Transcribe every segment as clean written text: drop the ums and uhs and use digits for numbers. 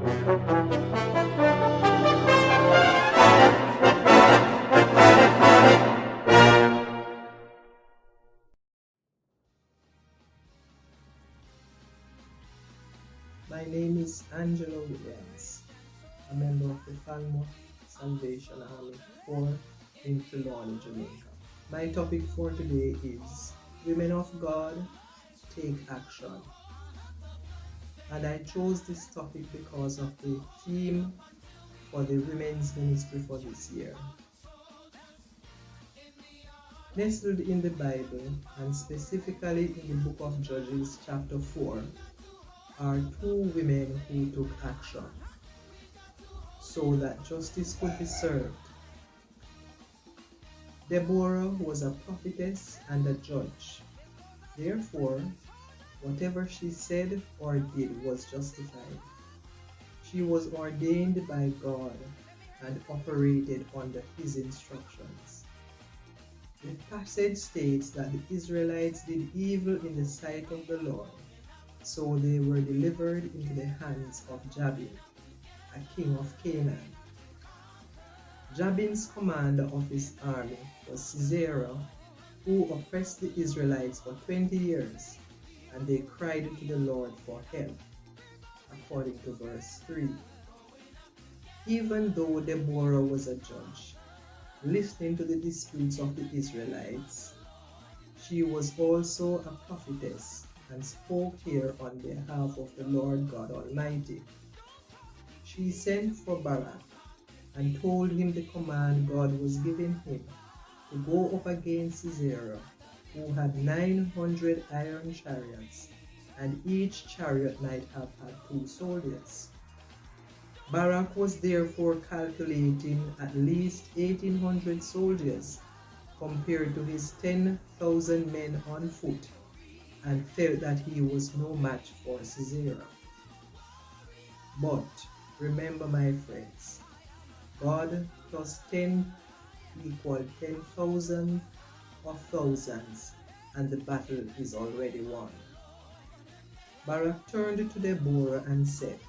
My name is Angella Williams, a member of the Falmouth Salvation Army Corps in Trelawney, Jamaica. My topic for today is Women of God Take Action. And I chose this topic because of the theme for the women's ministry for this year. Nestled in the Bible, and specifically in the book of Judges chapter 4, are two women who took action so that justice could be served. Deborah was a prophetess and a judge. Therefore, whatever she said or did was justified. She was ordained by God and operated under his instructions. The passage states that the Israelites did evil in the sight of the Lord, so they were delivered into the hands of Jabin, a king of Canaan. Jabin's commander of his army was Sisera, who oppressed the Israelites for 20 years, and they cried to the Lord for help, according to verse 3. Even though Deborah was a judge, listening to the disputes of the Israelites, she was also a prophetess and spoke here on behalf of the Lord God Almighty. She sent for Barak and told him the command God was giving him to go up against Sisera, who had 900 iron chariots, and each chariot might have had 2 soldiers. Barak was therefore calculating at least 1,800 soldiers compared to his 10,000 men on foot, and felt that he was no match for Sisera. But remember, my friends, God plus 10 equal 10,000 of thousands, and the battle is already won. Barak turned to Deborah and said,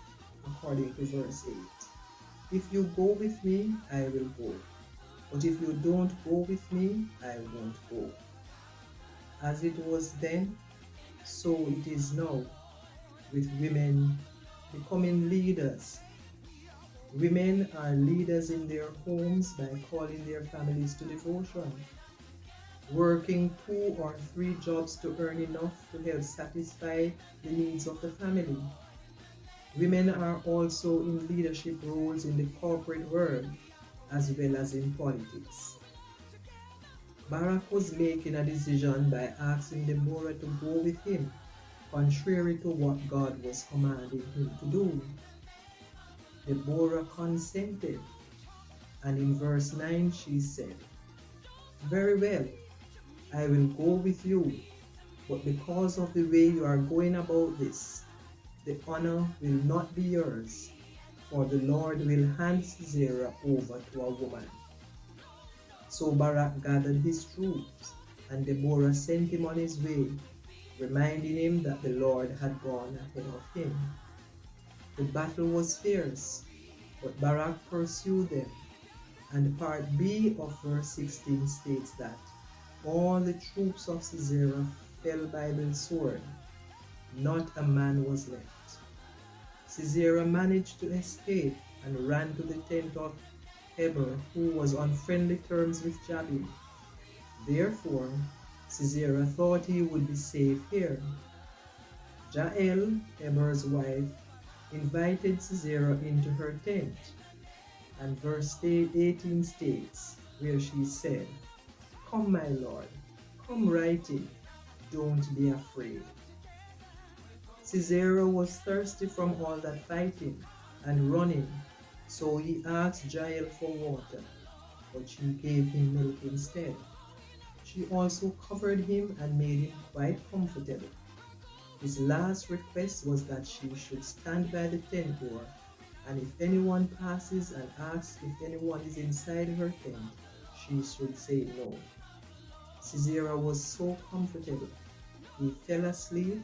according to verse 8, "If you go with me, I will go. But if you don't go with me, I won't go." As it was then, so it is now, with women becoming leaders. Women are leaders in their homes by calling their families to devotion, working 2 or 3 jobs to earn enough to help satisfy the needs of the family. Women are also in leadership roles in the corporate world as well as in politics. Barak was making a decision by asking Deborah to go with him, contrary to what God was commanding him to do. Deborah consented, and in verse 9 she said, "Very well, I will go with you, but because of the way you are going about this, the honor will not be yours, for the Lord will hand Sisera over to a woman." So Barak gathered his troops, and Deborah sent him on his way, reminding him that the Lord had gone ahead of him. The battle was fierce, but Barak pursued them, and part B of verse 16 states that all the troops of Sisera fell by the sword, not a man was left. Sisera managed to escape and ran to the tent of Heber, who was on friendly terms with Jabin. Therefore, Sisera thought he would be safe here. Jael, Heber's wife, invited Sisera into her tent, and verse 18 states, where she said, "Come, my lord, come right in, don't be afraid." Sisera was thirsty from all that fighting and running, so he asked Jael for water, but she gave him milk instead. She also covered him and made him quite comfortable. His last request was that she should stand by the tent door, and if anyone passes and asks if anyone is inside her tent, she should say no. Sisera was so comfortable, he fell asleep,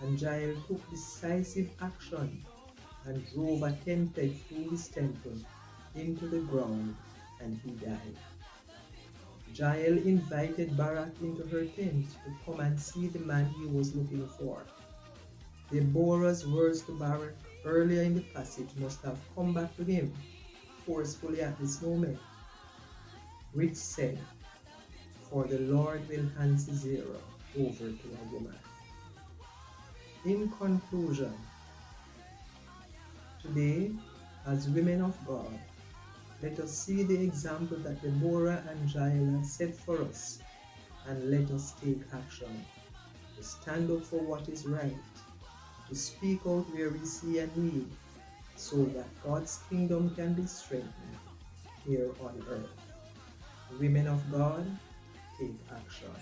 and Jael took decisive action and drove a tent peg through his temple into the ground, and he died. Jael invited Barak into her tent to come and see the man he was looking for. Deborah's words to Barak earlier in the passage must have come back to him forcefully at this moment, which said, "For the Lord will hand Sisera over to a woman." In conclusion, today, as women of God, let us see the example that Deborah and Jael set for us, and let us take action to stand up for what is right, to speak out where we see a need, so that God's kingdom can be strengthened here on earth. Women of God, take action.